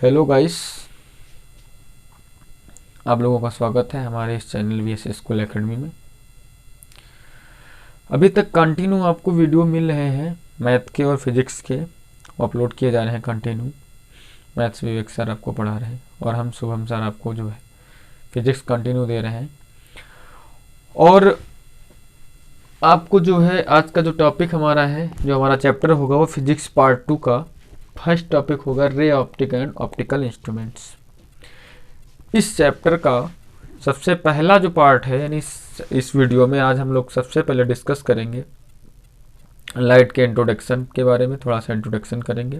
Hello guys, आप लोगों का स्वागत है हमारे इस चैनल वीएस स्कूल एकेडमी में। अभी तक कंटिन्यू आपको वीडियो मिल रहे हैं मैथ के और फिजिक्स के, अपलोड किए जा रहे हैं कंटिन्यू। मैथ्स विवेक सर आपको पढ़ा रहे हैं और हम शुभम सर आपको जो है फिजिक्स कंटिन्यू दे रहे हैं। और आपको जो है आज का जो टॉपिक हमारा है, जो हमारा चैप्टर होगा वो फिजिक्स पार्ट 2 का फर्स्ट टॉपिक होगा रे ऑप्टिक एंड ऑप्टिकल इंस्ट्रूमेंट्स। इस चैप्टर का सबसे पहला जो पार्ट है, यानी इस वीडियो में आज हम लोग सबसे पहले डिस्कस करेंगे लाइट के इंट्रोडक्शन के बारे में, थोड़ा सा इंट्रोडक्शन करेंगे,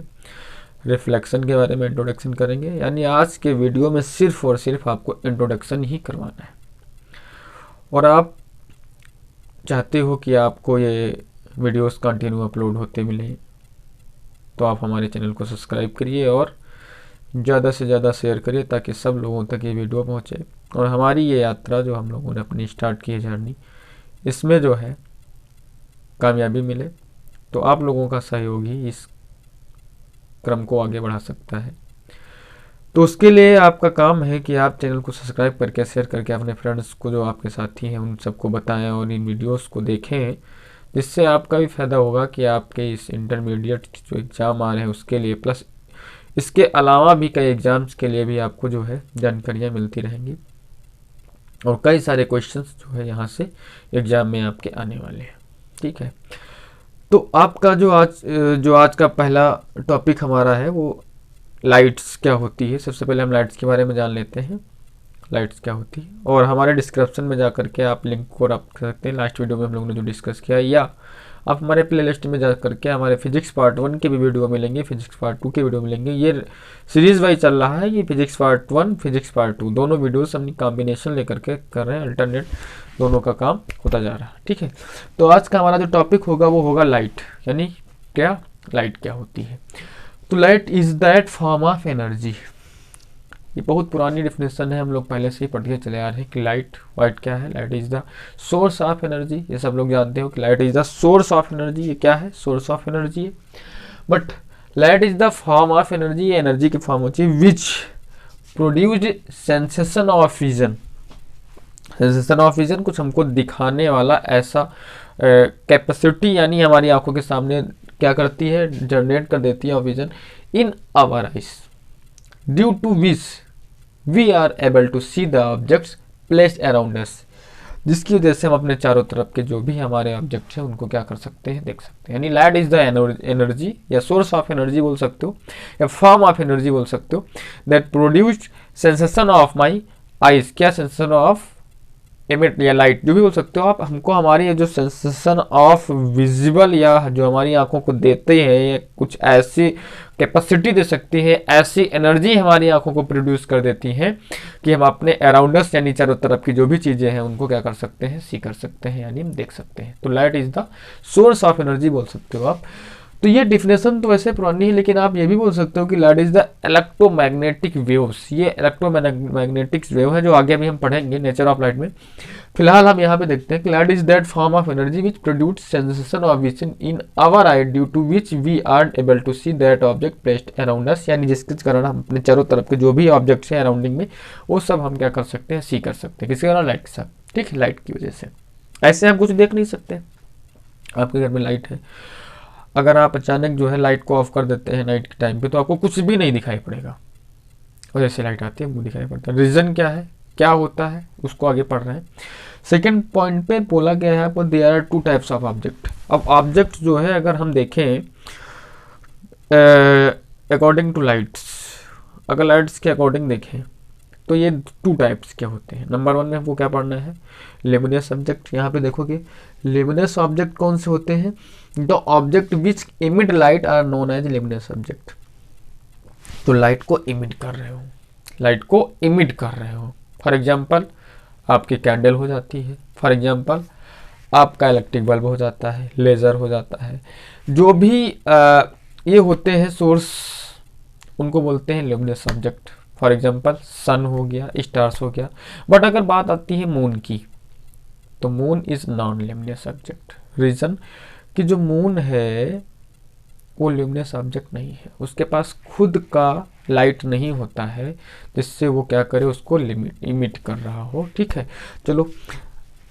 रिफ्लेक्शन के बारे में इंट्रोडक्शन करेंगे। यानी आज के वीडियो में सिर्फ और सिर्फ आपको इंट्रोडक्शन ही करवाना है। और आप चाहते हो कि आपको ये वीडियोस कंटिन्यू अपलोड होते मिले, तो आप हमारे चैनल को सब्सक्राइब करिए और ज़्यादा से ज़्यादा शेयर करिए ताकि सब लोगों तक ये वीडियो पहुँचे। और हमारी ये यात्रा जो हम लोगों ने अपनी स्टार्ट की है जर्नी, इसमें जो है कामयाबी मिले, तो आप लोगों का सहयोग ही इस क्रम को आगे बढ़ा सकता है। तो उसके लिए आपका काम है कि आप चैनल को सब्सक्राइब करके, शेयर करके अपने फ्रेंड्स को, जो आपके साथी हैं, उन सबको बताएं और इन वीडियोस को देखें, जिससे आपका भी फ़ायदा होगा कि आपके इस इंटरमीडिएट जो एग्ज़ाम आ रहे हैं उसके लिए, प्लस इसके अलावा भी कई एग्ज़ाम्स के लिए भी आपको जो है जानकारियाँ मिलती रहेंगी। और कई सारे क्वेश्चंस जो है यहाँ से एग्ज़ाम में आपके आने वाले हैं। ठीक है, तो आपका जो आज का पहला टॉपिक हमारा है वो लाइट्स क्या होती है। सबसे पहले हम लाइट्स के बारे में जान लेते हैं, लाइट्स क्या होती है। और हमारे डिस्क्रिप्शन में जा करके आप लिंक को रख सकते हैं, लास्ट वीडियो में हम लोगों ने जो डिस्कस किया, या आप हमारे प्लेलिस्ट में जा करके हमारे फिजिक्स पार्ट 1 के भी वीडियो मिलेंगे, फिजिक्स पार्ट 2 के वीडियो मिलेंगे। ये सीरीज वाइज चल रहा है, ये फिजिक्स पार्ट 1, फिजिक्स पार्ट 2 दोनों वीडियोस अपनी कॉम्बिनेशन लेकर के कर रहे हैं, अल्टरनेट दोनों का काम होता जा रहा है। ठीक है, तो आज का हमारा जो टॉपिक होगा वो होगा लाइट। यानी क्या, लाइट क्या होती है। तो light is that form of energy. ये बहुत पुरानी डेफिनेशन है, हम लोग पहले से ही पढ़ते चले आ रहे हैं कि लाइट क्या है। Light is the source of energy. ये सब लोग जानते हो कि light is the source of energy. ये क्या है, सोर्स ऑफ एनर्जी है। But light is the form of energy, ये एनर्जी की फॉर्म होती है which produced sensation of vision. Sensation of vision कुछ हमको दिखाने वाला ऐसा कैपेसिटी, यानी हमारी आंखों के सामने क्या करती है, जनरेट कर देती है of vision in our eyes, due to which we are able to see the objects placed around us. जिसकी वजह से हम अपने चारों तरफ के जो भी हमारे ऑब्जेक्ट्स हैं उनको क्या कर सकते हैं, देख सकते हैं। यानी लाइट इज द एनर्जी, या सोर्स ऑफ एनर्जी बोल सकते हो, या फॉर्म ऑफ एनर्जी बोल सकते हो, that produced sensation of my eyes. क्या, सेंसेशन ऑफ एमिट या लाइट, जो भी बोल सकते हो आप। हमको हमारी जो सेंसेशन ऑफ विजिबल, या जो हमारी आंखों को देते हैं, कुछ ऐसी कैपेसिटी दे सकती है, ऐसी एनर्जी हमारी आंखों को प्रोड्यूस कर देती हैं कि हम अपने अराउंडस यानी चारों तरफ की जो भी चीज़ें हैं उनको क्या कर सकते हैं, सी कर सकते हैं, यानी हम देख सकते हैं। तो light is the source of energy बोल सकते हो आप। तो ये डिफिनेशन तो वैसे पुरानी है, लेकिन आप ये भी बोल सकते हो कि light is the electromagnetic waves. ये इलेक्ट्रोमैग्नेटिक वेव है, जो आगे भी हम पढ़ेंगे नेचर ऑफ लाइट में। फिलहाल हम यहाँ पे देखते हैं कि light is that form of energy which produce sensation of vision in our eye, due to which we are able to see that object placed around us. यानी जिसके कारण हम अपने चारों तरफ के जो भी ऑब्जेक्ट्स हैं अराउंडिंग में, वो सब हम क्या कर सकते हैं, सी कर सकते हैं। किसके कारण, लाइट के साथ। ठीक है, लाइट की वजह से। ऐसे हम कुछ देख नहीं सकते। आपके घर में लाइट है, अगर आप अचानक जो है लाइट को ऑफ कर देते हैं नाइट के टाइम पे, तो आपको कुछ भी नहीं दिखाई पड़ेगा। और जैसे लाइट आती है वो दिखाई पड़ता है। रीज़न क्या है, क्या होता है, उसको आगे पढ़ रहे हैं। सेकेंड पॉइंट पे बोला गया है आपको, there are 2 types of object. अब ऑब्जेक्ट जो है अगर हम देखें अकॉर्डिंग टू लाइट्स, अगर लाइट्स के अकॉर्डिंग देखें तो ये 2 टाइप्स के होते हैं। नंबर 1 में हमको क्या पढ़ना है, लेमिनस ऑब्जेक्ट। यहाँ पे देखोगे लेमिनस ऑब्जेक्ट कौन से होते हैं, the object which emit light are known as luminous object. तो लाइट को इमिट कर रहे हो, लाइट को इमिट कर रहे हो। फॉर एग्जांपल आपकी कैंडल हो जाती है, फॉर एग्जांपल आपका इलेक्ट्रिक बल्ब हो जाता है, लेज़र हो जाता है, जो भी ये होते हैं सोर्स, उनको बोलते हैं लेमिनस ऑब्जेक्ट। फॉर एग्जांपल सन हो गया, स्टार्स हो गया। बट अगर बात आती है मून की, तो moon is non luminous object. Reason कि जो मून है वो ल्यूमिनस ऑब्जेक्ट नहीं है, उसके पास खुद का लाइट नहीं होता है जिससे वो क्या करे, उसको इमिट कर रहा हो। ठीक है, चलो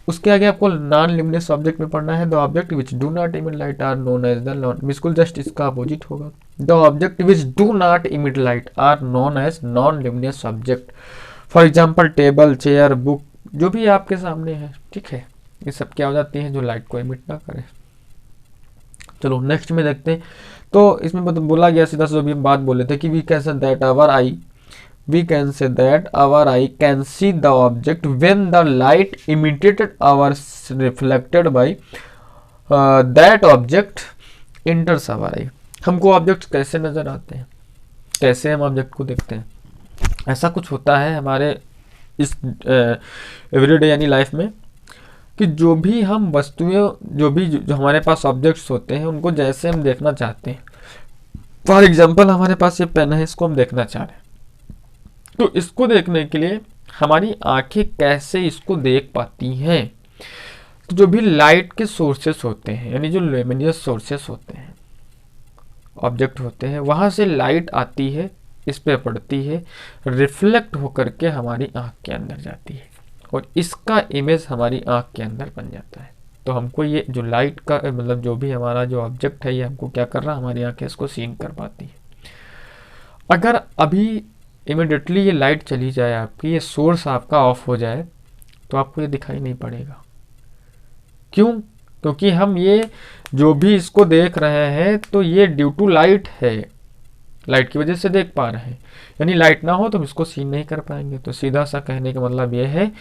उसके आगे आपको नॉन लिमिनेस ऑब्जेक्ट में पढ़ना है। The object which do not emit light are known as the non, बिल्कुल जस्ट इसका अपोजिट होगा। The object which do not emit light are known as non luminous object. For example table, chair, book, जो भी आपके सामने है, ठीक है, ये सब क्या हो जाती है, जो लाइट को इमिट ना करे। चलो नेक्स्ट में देखते हैं। तो इसमें बोला गया सीधा से, जो भी हम बात बोले थे कि we can say that our eye, we can say that our eye can see the object when the light emitted or reflected by that object enters our eye। हमको ऑब्जेक्ट कैसे नजर आते हैं, कैसे हम ऑब्जेक्ट को देखते हैं, ऐसा कुछ होता है हमारे इस एवरीडे यानी लाइफ में कि जो भी हम वस्तुएं, जो हमारे पास ऑब्जेक्ट्स होते हैं, उनको जैसे हम देखना चाहते हैं। फॉर एग्जाम्पल हमारे पास ये पेन है, इसको हम देखना चाह रहे हैं, तो इसको देखने के लिए हमारी आंखें कैसे इसको देख पाती हैं, तो जो भी लाइट के सोर्सेस होते हैं, यानी जो ल्यूमिनस सोर्सेस होते हैं, ऑब्जेक्ट होते हैं, वहां से लाइट आती है, इस पे पड़ती है, रिफ्लेक्ट होकर के हमारी आंख के अंदर जाती है और इसका इमेज हमारी आंख के अंदर बन जाता है। तो हमको ये जो लाइट का मतलब जो भी हमारा जो ऑब्जेक्ट है, ये हमको क्या कर रहा है, हमारी आंखें इसको सीन कर पाती है। अगर अभी इमिडिएटली ये लाइट चली जाए आपकी, ये सोर्स आपका ऑफ हो जाए, तो आपको ये दिखाई नहीं पड़ेगा। क्यों? क्योंकि हम ये जो भी इसको देख रहे हैं, तो ये ड्यू टू लाइट है, लाइट की वजह से देख पा रहे हैं। यानी लाइट ना हो तो हम इसको सीन नहीं कर पाएंगे। तो सीधा सा कहने का मतलब ये है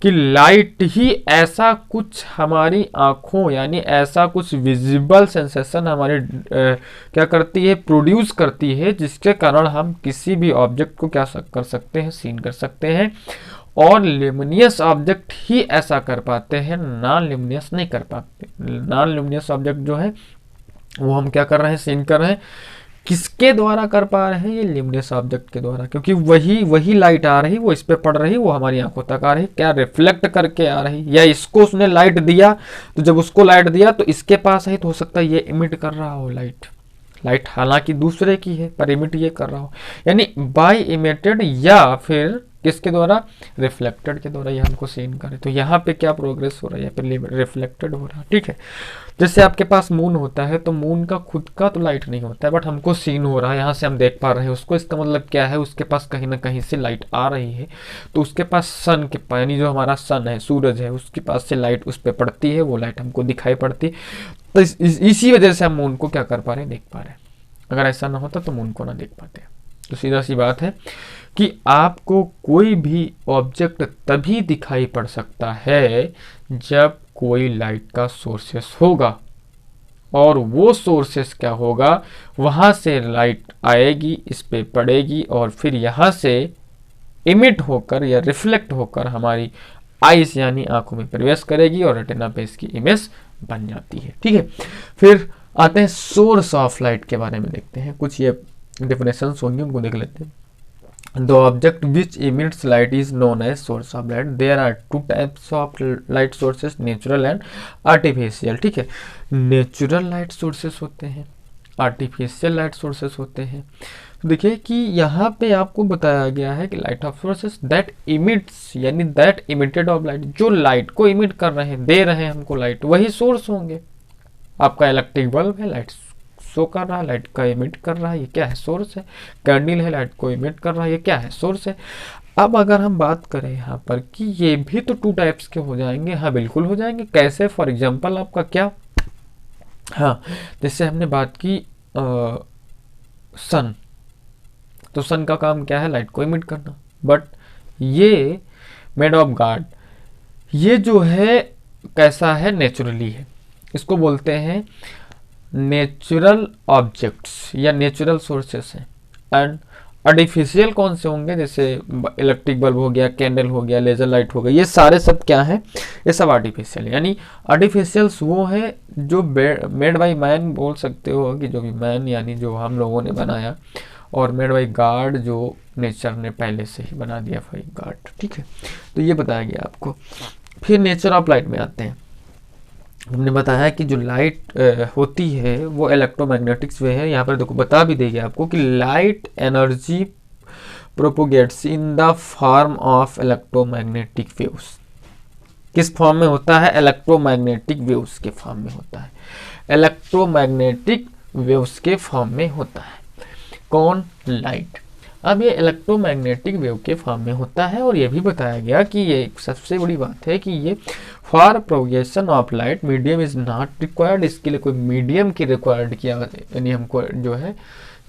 कि लाइट ही ऐसा कुछ हमारी आंखों, यानी ऐसा कुछ विजिबल सेंसेशन हमारे क्या करती है, प्रोड्यूस करती है, जिसके कारण हम किसी भी ऑब्जेक्ट को क्या कर सकते हैं, सीन कर सकते हैं। और ल्यूमिनियस ऑब्जेक्ट ही ऐसा कर पाते हैं, नॉन ल्यूमिनियस नहीं कर पाते। नॉन ल्यूमिनियस ऑब्जेक्ट जो है वो हम क्या कर रहे हैं, सीन कर रहे हैं। किसके द्वारा कर पा रहे हैं, ये ल्यूमिनस ऑब्जेक्ट के द्वारा, क्योंकि वही लाइट आ रही, वो इस पे पड़ रही, वो हमारी आंखों तक आ रही, क्या रिफ्लेक्ट करके आ रही, या इसको उसने लाइट दिया, तो जब उसको लाइट दिया तो इसके पास है, तो हो सकता है ये इमिट कर रहा हो लाइट हालांकि दूसरे की है, पर इमिट ये कर रहा हो, यानी बाय इमिटेड, या फिर किसके द्वारा, रिफ्लेक्टेड के द्वारा ये हमको सीन करे। तो यहाँ पे क्या प्रोग्रेस हो रहा है, यहाँ पे रिफ्लेक्टेड हो रहा है। ठीक है, जैसे आपके पास मून होता है, तो मून का खुद का तो लाइट नहीं होता है, बट हमको सीन हो रहा है, यहाँ से हम देख पा रहे हैं उसको। इसका मतलब क्या है, उसके पास कहीं ना कहीं से लाइट आ रही है, तो उसके पास सन के पास, यानी जो हमारा सन है, सूरज है, उसके पास से लाइट उस पर पड़ती है, वो लाइट हमको दिखाई पड़ती है। तो इसी वजह से हम मून को क्या कर पा रहे हैं, देख पा रहे हैं। अगर ऐसा ना होता तो मून को ना देख पाते। तो सीधा सी बात है कि आपको कोई भी ऑब्जेक्ट तभी दिखाई पड़ सकता है जब कोई लाइट का सोर्सेस होगा, और वो सोर्सेस क्या होगा, वहां से लाइट आएगी, इस पे पड़ेगी, और फिर यहाँ से इमिट होकर या रिफ्लेक्ट होकर हमारी आईज यानी आंखों में प्रवेश करेगी और रेटिना पे इसकी इमेज बन जाती है। ठीक है, फिर आते हैं सोर्स ऑफ लाइट के बारे में, देखते हैं कुछ ये डेफिनेशंस होंगी, उनको देख लेते हैं। The object which emits light is known as source of light. There are two types of light sources, natural and artificial. ठीक है, नेचुरल लाइट सोर्सेस होते हैं, आर्टिफिशियल लाइट सोर्सेस होते हैं। तो देखिए कि यहाँ पे आपको बताया गया है कि light of sources that emits, यानी दैट इमिटेड ऑफ लाइट, जो लाइट को इमिट कर रहे हैं, दे रहे हैं हमको लाइट, वही सोर्स होंगे। आपका इलेक्ट्रिक बल्ब है, लाइट शो कर रहा है, लाइट का इमिट कर रहा है, ये क्या है, सोर्स है। कैंडल है, लाइट को इमिट कर रहा है, ये क्या है, सोर्स है। अब अगर हम बात करें यहाँ पर कि ये भी तो टू टाइप्स के हो जाएंगे, हाँ बिल्कुल हो जाएंगे। कैसे? फॉर एग्जांपल आपका क्या, हाँ जैसे हमने बात की सन, तो सन का काम क्या है, लाइट को इमिट करना, बट ये मेड ऑफ गॉड, ये जो है कैसा है, नेचुरली है। इसको बोलते हैं नेचुरल ऑब्जेक्ट्स या नेचुरल सोर्सेस हैं। एंड आर्टिफिशियल कौन से होंगे, जैसे इलेक्ट्रिक बल्ब हो गया, कैंडल हो गया, लेजर लाइट हो गया, ये सारे सब क्या है, ये सब आर्टिफिशियल। यानी आर्टिफिशियल्स वो है जो मेड बाई मैन, बोल सकते हो कि जो भी मैन यानी जो हम लोगों ने बनाया, और मेड बाई गॉड जो नेचर ने पहले से ही बना दिया बाई गॉड। ठीक है, तो ये बताया गया आपको। फिर नेचर ऑफ लाइट में आते हैं। हमने बताया कि जो लाइट होती है वो इलेक्ट्रोमैग्नेटिक्स वे है। यहाँ पर देखो बता भी देंगे आपको कि light energy propagates in the form of electromagnetic waves. किस फॉर्म में होता है? इलेक्ट्रोमैग्नेटिक वेव्स के फॉर्म में होता है। इलेक्ट्रोमैग्नेटिक वेव्स के फॉर्म में होता है। कौन? लाइट। अब ये इलेक्ट्रोमैग्नेटिक वेव के फॉर्म में होता है और ये भी बताया गया कि ये सबसे बड़ी बात है कि ये for propagation of light medium is not required. इसके लिए कोई मीडियम की रिक्वायर्ड किया यानी हमको जो है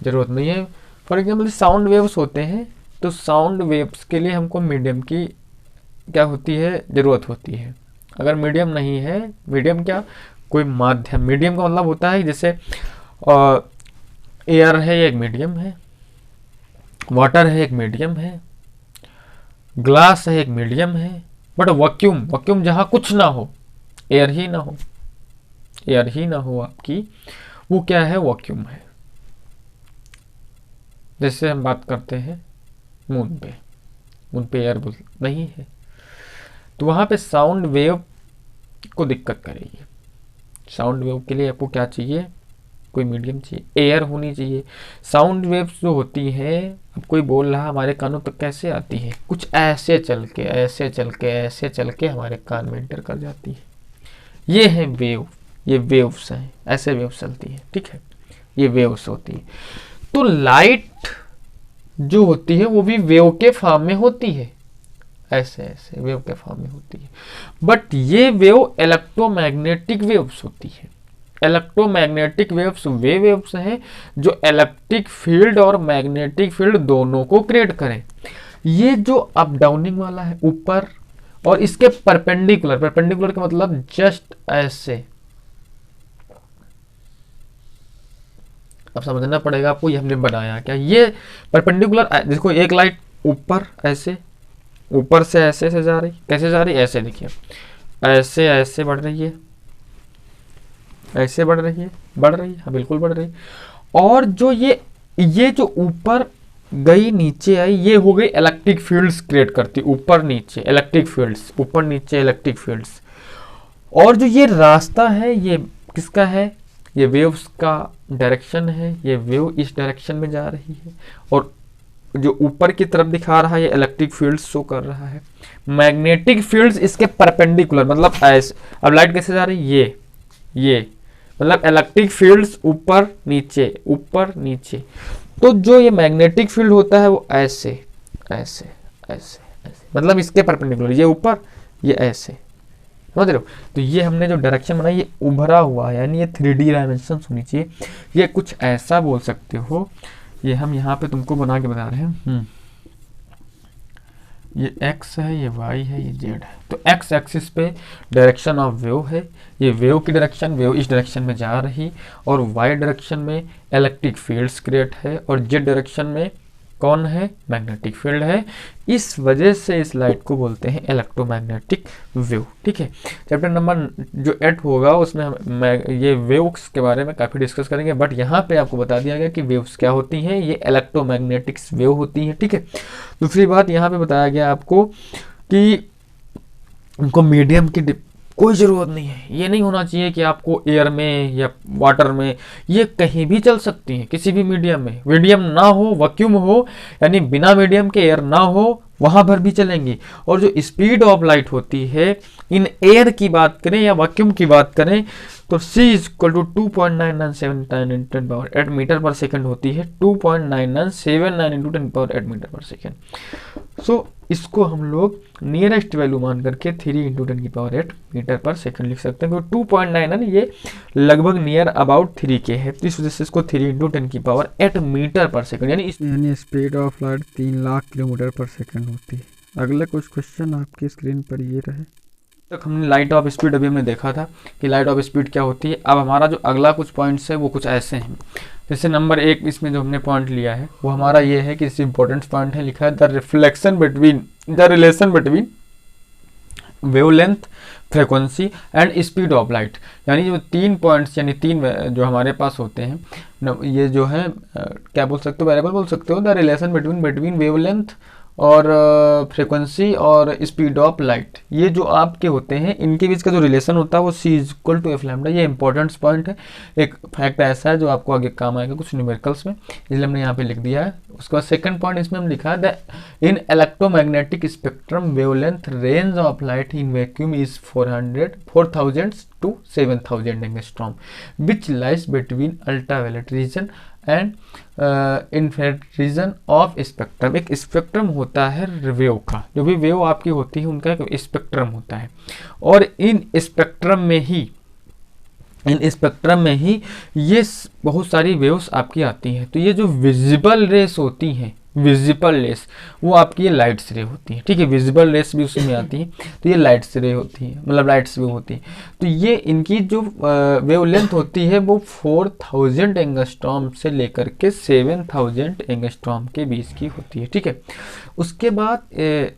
जरूरत नहीं है। फॉर एग्जाम्पल साउंड वेव्स होते हैं तो साउंड वेव्स के लिए हमको मीडियम की क्या होती है? जरूरत होती है। अगर मीडियम नहीं है, मीडियम क्या? कोई माध्यम। मीडियम का मतलब होता है जैसे एयर है एक मीडियम है, वाटर है एक मीडियम है, ग्लास है एक मीडियम है, बट वैक्यूम, वैक्यूम जहां कुछ ना हो, एयर ही ना हो, एयर ही ना हो आपकी, वो क्या है? वैक्यूम है। जैसे हम बात करते हैं मून पे, मून पे एयर नहीं है तो वहां पे साउंड वेव को दिक्कत करेगी। साउंड वेव के लिए आपको क्या चाहिए? कोई मीडियम चाहिए, एयर होनी चाहिए। साउंड वेव्स जो होती है, अब कोई बोल रहा हमारे कानों तक कैसे आती है? कुछ ऐसे चल के, ऐसे चल के, ऐसे चल के हमारे कान में एंटर कर जाती है। ये है वेव, ये वेव्स हैं, ऐसे वेव्स चलती है, ठीक है, ये वेव्स होती है। तो लाइट जो होती है वो भी वेव के फॉर्म में होती है, ऐसे ऐसे वेव के फॉर्म में होती है। बट ये वेव इलेक्ट्रोमैग्नेटिक वेव्स होती है। इलेक्ट्रोमैग्नेटिक वेव्स वे वेव्स हैं जो इलेक्ट्रिक फील्ड और मैग्नेटिक फील्ड दोनों को क्रिएट करें। ये जो अप डाउनिंग वाला है ऊपर और इसके परपेंडिकुलर, परपेंडिकुलर का मतलब जस्ट ऐसे, अब समझना पड़ेगा आपको, ये हमने बनाया क्या? ये परपेंडिकुलर, देखो एक लाइट ऊपर ऐसे, ऊपर से ऐसे से जा रही, कैसे जा रही? ऐसे, देखिए ऐसे ऐसे बढ़ रही है, ऐसे बढ़ रही है, बढ़ रही है, हाँ बिल्कुल बढ़ रही है। और जो ये जो ऊपर गई नीचे आई, ये हो गई इलेक्ट्रिक फील्ड्स क्रिएट करती, ऊपर नीचे इलेक्ट्रिक फील्ड्स, ऊपर नीचे इलेक्ट्रिक फील्ड्स। और जो ये रास्ता है ये किसका है? ये वेव्स का डायरेक्शन है, ये वेव इस डायरेक्शन में जा रही है और जो ऊपर की तरफ दिखा रहा है ये इलेक्ट्रिक फील्ड्स शो कर रहा है। मैग्नेटिक फील्ड्स इसके परपेंडिकुलर, मतलब ऐसे। अब लाइट कैसे जा रही है? ये मतलब इलेक्ट्रिक फील्ड्स ऊपर नीचे, ऊपर नीचे। तो जो ये मैग्नेटिक फील्ड होता है वो ऐसे ऐसे ऐसे ऐसे, मतलब इसके परपेंडिकुलर, ये ऊपर ये ऐसे, समझ रहे हो? तो ये हमने जो डायरेक्शन बनाई ये उभरा हुआ है, यानी ये 3D डायमेंशन होनी चाहिए। ये कुछ ऐसा बोल सकते हो, ये हम यहाँ पे तुमको बना के बता रहे हैं। ये x है, ये y है, ये z है। तो x एक्सिस पे डायरेक्शन ऑफ वेव है, ये वेव की डायरेक्शन, वेव इस डायरेक्शन में जा रही, और y डायरेक्शन में इलेक्ट्रिक फील्ड्स क्रिएट है, और z डायरेक्शन में कौन है? मैग्नेटिक फील्ड है। इस वजह से इस लाइट को बोलते हैं इलेक्ट्रोमैग्नेटिक वेव, ठीक है। चैप्टर नंबर जो 8 होगा उसमें हम ये वेव्स के बारे में काफ़ी डिस्कस करेंगे, बट यहाँ पे आपको बता दिया गया कि वेव्स क्या होती हैं, ये इलेक्ट्रोमैग्नेटिक्स वेव होती हैं, ठीक है। दूसरी बात यहाँ पे बताया गया आपको कि उनको मीडियम की कोई ज़रूरत नहीं है। ये नहीं होना चाहिए कि आपको एयर में या वाटर में, ये कहीं भी चल सकती हैं, किसी भी मीडियम में। मीडियम ना हो, वैक्यूम हो, यानी बिना मीडियम के एयर ना हो, वहाँ पर भी चलेंगी। और जो स्पीड ऑफ लाइट होती है, इन एयर की बात करें या वैक्यूम की बात करें, तो c इक्वल टू 2.9979 मीटर पर सेकेंड होती है, 2.9979 इंटू 10 मीटर पर सेकेंड। सो इसको हम लोग नियरेस्ट वैल्यू मान करके 3 इंटू 10 मीटर पर सेकेंड लिख सकते हैं, क्योंकि 2.99 ये लगभग नियर अबाउट 3 के है, तो इस वजह से इसको 3 इंटू 10 मीटर पर सेकेंड, यानी speed of light 3 lakh kilometre पर सेकेंड होती है। अगला कुछ क्वेश्चन आपकी स्क्रीन पर ये रहे। तक हमने लाइट ऑफ स्पीड अभी हमने देखा था कि लाइट ऑफ स्पीड क्या होती है। अब हमारा जो अगला कुछ पॉइंट्स है वो कुछ ऐसे हैं। जैसे नंबर 1 इसमें जो हमने पॉइंट लिया है वो हमारा ये है कि इस इंपॉर्टेंट पॉइंट है, लिखा है the relation between wavelength, frequency and speed of light. यानी जो 3 पॉइंट्स, यानी 3 जो हमारे पास होते हैं, ये जो है क्या बोल सकते हो, वेरिएबल बोल सकते हो, द रिलेशन बिटवीन वेवलेंथ और फ्रीक्वेंसी और स्पीड ऑफ लाइट, ये जो आपके होते हैं इनके बीच का जो रिलेशन होता है वो C is equal to f lambda. ये इंपॉर्टेंट पॉइंट है, एक फैक्ट ऐसा है जो आपको आगे काम आएगा कुछ न्यूमेरिकल्स में, इसलिए हमने यहाँ पे लिख दिया है। उसके बाद सेकंड पॉइंट इसमें हम लिखा है the in electromagnetic spectrum wavelength range of light in vacuum is 4000 to 7000 angstrom which lies between ultraviolet region and infrared region of spectrum. एक स्पेक्ट्रम होता है वेव का, जो भी वेव आपकी होती है उनका एक स्पेक्ट्रम होता है, और इन स्पेक्ट्रम में ही ये बहुत सारी वेव्स आपकी आती हैं। तो ये जो विजिबल रेस होती हैं, विजिबल रेस वो आपकी ये लाइट्स रे होती है, ठीक है, विजिबल रेस भी उसमें आती है, तो ये लाइट्स रे होती है, मतलब लाइट्स वेव होती है। तो ये इनकी जो वेवलेंथ होती है वो 4000 एंगस्ट्रॉम से लेकर के 7000 एंगस्ट्रॉम के बीच की होती है, ठीक है। उसके बाद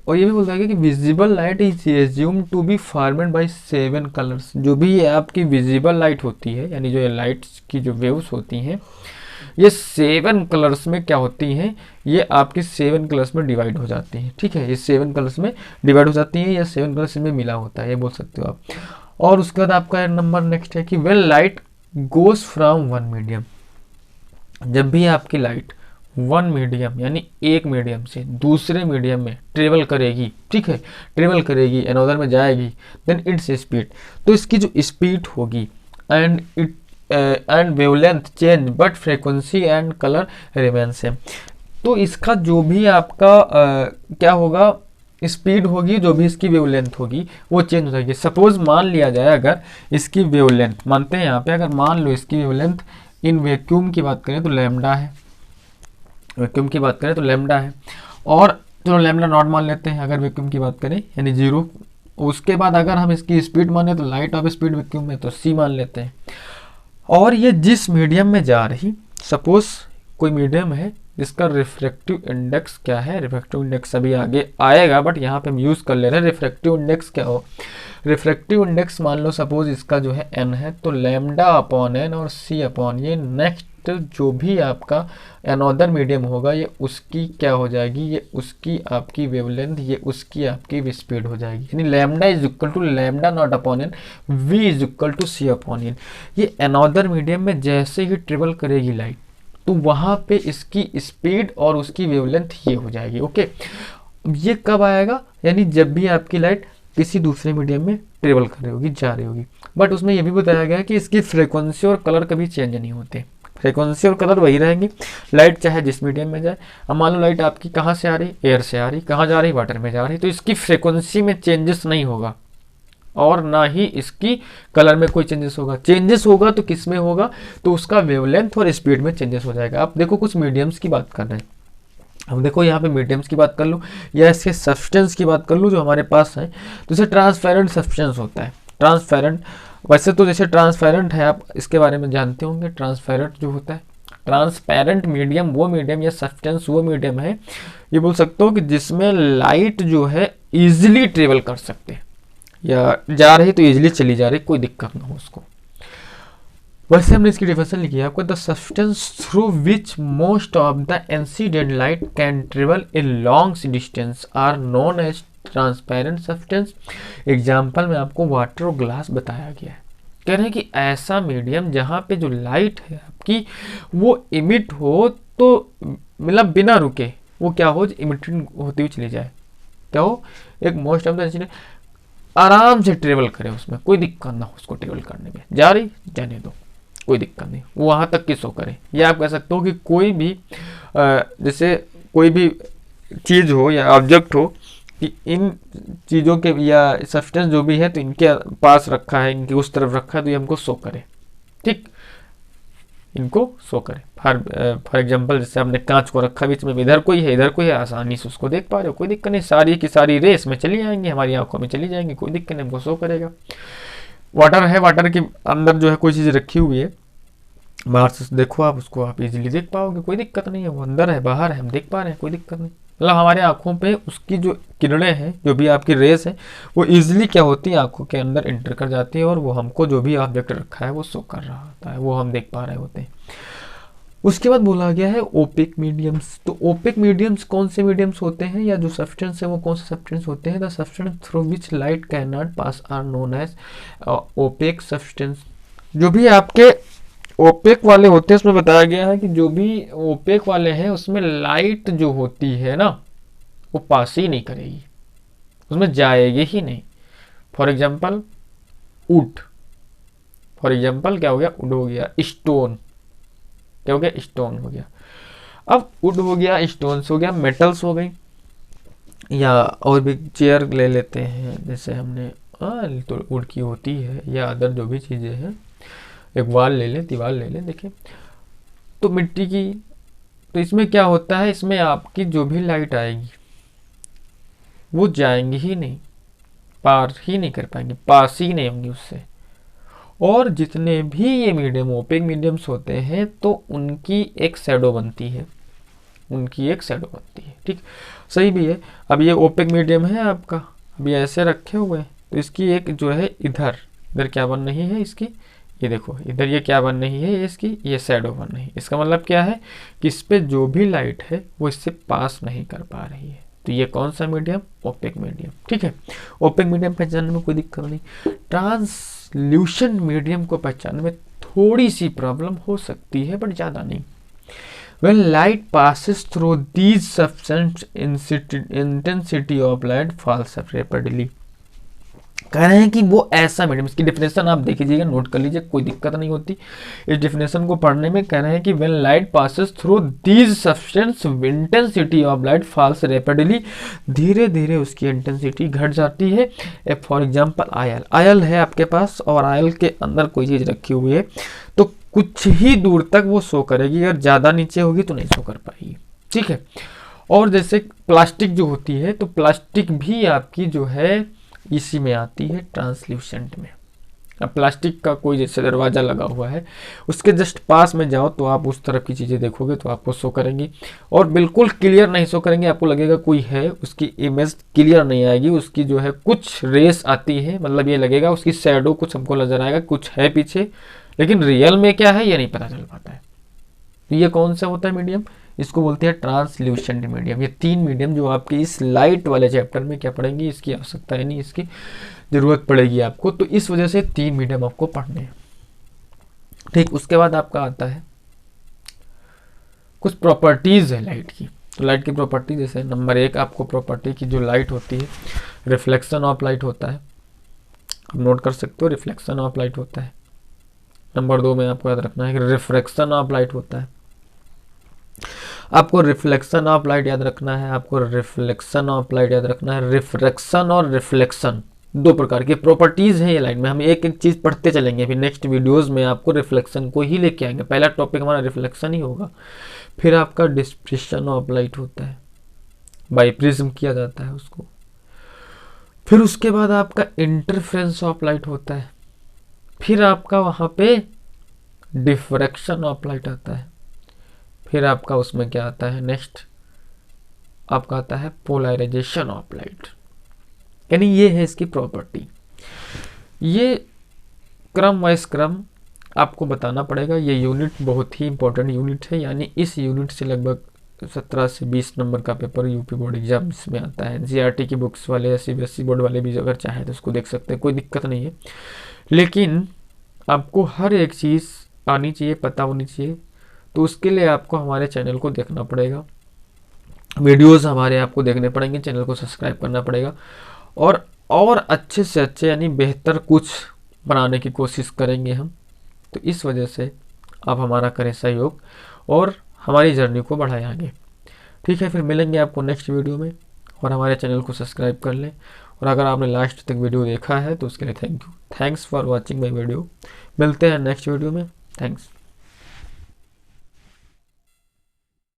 और ये भी बोलता है कि visible light is assume to be formed by 7 colours. जो भी ये आपकी विजिबल लाइट होती है, यानी जो ये लाइट्स की जो वेव्स होती हैं, ये 7 कलर्स में क्या होती हैं, ये आपकी 7 कलर्स में डिवाइड हो जाती हैं, ठीक है। ये 7 कलर्स में डिवाइड हो जाती हैं या 7 कलर्स में मिला होता है, ये बोल सकते हो आप। और उसके बाद आपका नंबर नेक्स्ट है कि when light goes from one medium, जब भी आपकी लाइट वन मीडियम यानी एक मीडियम से दूसरे मीडियम में ट्रेवल करेगी, ठीक है, ट्रेवल करेगी, अनदर में जाएगी, देन इट्स स्पीड, तो इसकी जो स्पीड होगी and wavelength change but frequency and colour remain same. तो इसका जो भी आपका क्या होगा, स्पीड होगी, जो भी इसकी वेवलेंथ होगी वो चेंज हो जाएगी। सपोज मान लिया जाए अगर इसकी वेवलेंथ, मानते हैं यहाँ पे, अगर मान लो इसकी वेवलेंथ इन वैक्यूम की बात करें तो लैम्डा है, वैक्यूम की बात करें तो लैम्डा है, और चलो लैम्डा नॉट मान लेते हैं अगर वैक्यूम की बात करें यानी 0। उसके बाद अगर हम इसकी स्पीड माने तो लाइट ऑफ स्पीड वैक्यूम में तो C मान लेते हैं। और ये जिस मीडियम में जा रही, सपोज कोई मीडियम है जिसका रिफ्रैक्टिव इंडेक्स क्या है, रिफ्रैक्टिव इंडेक्स अभी आगे आएगा बट यहाँ पे हम यूज़ कर ले रहे हैं रिफ्रैक्टिव इंडेक्स क्या हो। रिफ्रैक्टिव इंडेक्स मान लो सपोज इसका जो है n है, तो लैम्डा अपॉन n और C अपॉन ये नेक्स्ट जो भी आपका अनदर मीडियम होगा ये उसकी क्या हो जाएगी, ये उसकी आपकी वेवलेंथ, ये उसकी आपकी स्पीड हो जाएगी। यानी lambda is equal to lambda naught upon n, v is equal to C upon n। ये अनदर मीडियम में जैसे ही ट्रेवल करेगी लाइट तो वहाँ पे इसकी स्पीड और उसकी वेवलेंथ ये हो जाएगी, ओके। ये कब आएगा, यानी जब भी आपकी लाइट किसी दूसरे मीडियम में ट्रेवल कर रही होगी, जा रही होगी। बट उसमें यह भी बताया गया है कि इसकी फ्रीक्वेंसी और कलर कभी चेंज नहीं होते, फ्रीक्वेंसी और कलर वही रहेंगी, लाइट चाहे जिस मीडियम में जाए। अब मान लो लाइट आपकी कहाँ से आ रही, एयर से आ रही, कहाँ जा रही, वाटर में जा रही, तो इसकी फ्रीक्वेंसी में चेंजेस नहीं होगा और ना ही इसकी कलर में कोई चेंजेस होगा। चेंजेस होगा तो किस में होगा, तो उसका वेवलेंथ और स्पीड में चेंजेस हो जाएगा। आप देखो कुछ मीडियम्स की बात कर रहे हैं, हम देखो यहाँ पे मीडियम्स की बात कर लूँ या इसके सब्सटेंस की बात कर लूँ जो हमारे पास है, तो जैसे ट्रांसपेरेंट सब्सटेंस होता है। ट्रांसपेरेंट, वैसे तो जैसे ट्रांसपेरेंट है, आप इसके बारे में जानते होंगे। ट्रांसपेरेंट जो होता है, ट्रांसपेरेंट मीडियम वो मीडियम या सब्सटेंस वो मीडियम है, ये बोल सकते हो कि जिसमें लाइट जो है ईजिली ट्रेवल कर सकते हैं, या जा रही तो ईजिली चली जा रही, कोई दिक्कत ना हो उसको। वैसे हमने इसकी डेफिनेशन लिखी है आपको, the substance through which most of the incident light can travel a long distance are known as transparent substance. Example में आपको वाटर और ग्लास बताया गया है। कह रहे हैं कि ऐसा मीडियम जहाँ पे जो लाइट है आपकी वो इमिट हो, तो मतलब बिना रुके वो क्या हो, इमिटिंग होती हुई चली जाए, क्या हो, एक मोस्ट ऑफ द इंसिडेंट आराम से ट्रेवल करे, उसमें कोई दिक्कत ना हो उसको ट्रेवल करने में, जा रही जाने दो, कोई दिक्कत नहीं, वो वहाँ तक किसो करे। या आप कह सकते हो कि कोई भी जैसे कोई भी चीज़ हो या ऑब्जेक्ट हो कि इन चीज़ों के या सब्सटेंस जो भी है तो इनके पास रखा है, इनकी उस तरफ रखा है, तो ये हमको शो करे, ठीक, इनको शो करे। फॉर एग्जांपल जैसे आपने कांच को रखा बीच में, इधर कोई है इधर कोई है, आसानी से उसको देख पा रहे हो, कोई दिक्कत नहीं, सारी की सारी रेस में चली जाएंगी, हमारी आंखों में चली जाएंगी, कोई दिक्कत नहीं, हमको शो करेगा। वाटर है, वाटर के अंदर जो है कोई चीज़ रखी हुई है, बाहर से देखो आप उसको, आप इजीली देख पाओगे, कोई दिक्कत नहीं है, वो अंदर है बाहर है हम देख पा रहे हैं, कोई दिक्कत नहीं। मतलब हमारे आंखों पे उसकी जो किरणें हैं, जो भी आपकी रेस है, वो इजीली क्या होती है, आंखों के अंदर एंटर कर जाती है और वो हमको जो भी ऑब्जेक्ट रखा है वो शो कर रहा होता है, वो हम देख पा रहे होते हैं। उसके बाद बोला गया है ओपेक मीडियम्स। तो ओपेक मीडियम्स कौन से मीडियम्स होते हैं, या जो सब्सटेंस है वो कौन से सब्सटेंस होते हैं? The substance through which light can not pass are known as opaque substance. जो भी आपके ओपेक वाले होते हैं उसमें बताया गया है कि जो भी ओपेक वाले हैं उसमें लाइट जो होती है ना वो पास ही नहीं करेगी, उसमें जाएगी ही नहीं। For example would, for example क्या हो गया, वुड हो गया, स्टोन क्या हो गया, स्टोन हो गया। अब वुड हो गया, स्टोन्स हो गया, मेटल्स हो गई, या और भी चेयर ले लेते हैं जैसे हमने तो वुड की होती है, या अदर जो भी चीज़ें हैं, एक वाल ले लें, दीवार ले लें, देखिए तो मिट्टी की। तो इसमें क्या होता है, इसमें आपकी जो भी लाइट आएगी वो जाएंगी ही नहीं, पार ही नहीं कर पाएंगे, पास ही नहीं होंगी उससे। और जितने भी ये मीडियम ओपेक मीडियम्स होते हैं तो उनकी एक शैडो बनती है, उनकी एक शैडो बनती है, ठीक, सही भी है। अब ये ओपेक मीडियम है आपका, अब ये ऐसे रखे हुए हैं तो इसकी एक जो है इधर इधर क्या बन रही है इसकी, ये देखो इधर ये क्या बन रही है इसकी, ये शैडो बन रही है। इसका मतलब क्या है कि इस पे जो भी लाइट है वो इससे पास नहीं कर पा रही है। तो ये कौन सा मीडियम, ओपेक मीडियम, ठीक है। ओपेक मीडियम पहचानने में कोई दिक्कत नहीं। ट्रांसल्यूशन मीडियम को पहचानने में थोड़ी सी प्रॉब्लम हो सकती है बट ज़्यादा नहीं। When light passes through these substances, intensity of light falls rapidly। कह रहे हैं कि वो ऐसा मीडियम, इसकी डेफिनेशन आप देख लीजिएगा, नोट कर लीजिए, कोई दिक्कत नहीं होती इस डेफिनेशन को पढ़ने में। कह रहे हैं कि when light passes through these substance intensity of light falls rapidly, धीरे धीरे उसकी इंटेंसिटी घट जाती है। फॉर एग्जांपल आयल, आयल है आपके पास और आयल के अंदर कोई चीज़ रखी हुई है तो कुछ ही दूर तक वो शो करेगी, अगर ज़्यादा नीचे होगी तो नहीं शो कर पाएगी, ठीक है। और जैसे प्लास्टिक जो होती है तो प्लास्टिक भी आपकी जो है इसी में आती है, ट्रांसल्यूसेंट में। अब प्लास्टिक का कोई जैसे दरवाज़ा लगा हुआ है, उसके जस्ट पास में जाओ तो आप उस तरफ की चीज़ें देखोगे तो आपको शो करेंगी, और बिल्कुल क्लियर नहीं शो करेंगे, आपको लगेगा कोई है, उसकी इमेज क्लियर नहीं आएगी, उसकी जो है कुछ रेस आती है, मतलब ये लगेगा उसकी शैडो कुछ हमको नजर आएगा, कुछ है पीछे, लेकिन रियल में क्या है ये नहीं पता चल पाता है। तो ये कौन सा होता है मीडियम, इसको बोलते हैं ट्रांसल्यूसेंट मीडियम। ये तीन मीडियम जो आपके इस लाइट वाले चैप्टर में क्या पढ़ेंगी, इसकी आवश्यकता है नहीं, इसकी जरूरत पड़ेगी आपको, तो इस वजह से तीन मीडियम आपको पढ़ने हैं, ठीक। उसके बाद आपका आता है कुछ प्रॉपर्टीज है लाइट की। तो लाइट की प्रॉपर्टी जैसे नंबर 1 आपको प्रॉपर्टी की जो लाइट होती है, रिफ्लेक्शन ऑफ लाइट होता है, आप नोट कर सकते हो, रिफ्लेक्शन ऑफ लाइट होता है। नंबर 2 में आपको याद रखना है कि रिफ्रैक्शन ऑफ लाइट होता है, आपको रिफ्लेक्शन ऑफ लाइट याद रखना है, आपको रिफ्लेक्शन ऑफ लाइट याद रखना है। रिफ्रैक्शन और रिफ्लेक्शन दो प्रकार की प्रॉपर्टीज है ये लाइट में, हम एक एक चीज पढ़ते चलेंगे। अभी नेक्स्ट वीडियोस में आपको रिफ्लेक्शन को ही लेके आएंगे, पहला टॉपिक हमारा रिफ्लेक्शन ही होगा। फिर आपका डिस्पर्शन ऑफ लाइट होता है, बाई प्रिज्म किया जाता है उसको। फिर उसके बाद आपका इंटरफेरेंस ऑफ लाइट होता है। फिर आपका वहां पे डिफ्रैक्शन ऑफ लाइट आता है। फिर आपका उसमें क्या आता है, नेक्स्ट आपका आता है पोलराइजेशन ऑफ लाइट। यानी ये है इसकी प्रॉपर्टी। ये क्रम वाइज क्रम आपको बताना पड़ेगा। ये यूनिट बहुत ही इंपॉर्टेंट यूनिट है, यानी इस यूनिट से लगभग 17 से 20 नंबर का पेपर यूपी बोर्ड एग्जाम्स में आता है। एनसीईआरटी की बुक्स वाले या सीबीएसई बोर्ड वाले भी अगर चाहे तो उसको देख सकते हैं, कोई दिक्कत नहीं है। लेकिन आपको हर एक चीज़ आनी चाहिए, पता होनी चाहिए, तो उसके लिए आपको हमारे चैनल को देखना पड़ेगा, वीडियोस हमारे आपको देखने पड़ेंगे, चैनल को सब्सक्राइब करना पड़ेगा, और अच्छे से अच्छे यानी बेहतर कुछ बनाने की कोशिश करेंगे हम। तो इस वजह से आप हमारा करें सहयोग और हमारी जर्नी को बढ़ाएं आगे, ठीक है। फिर मिलेंगे आपको नेक्स्ट वीडियो में, और हमारे चैनल को सब्सक्राइब कर लें। और अगर आपने लास्ट तक वीडियो देखा है तो उसके लिए thank you, thanks for watching my video. मिलते हैं नेक्स्ट वीडियो में, थैंक्स।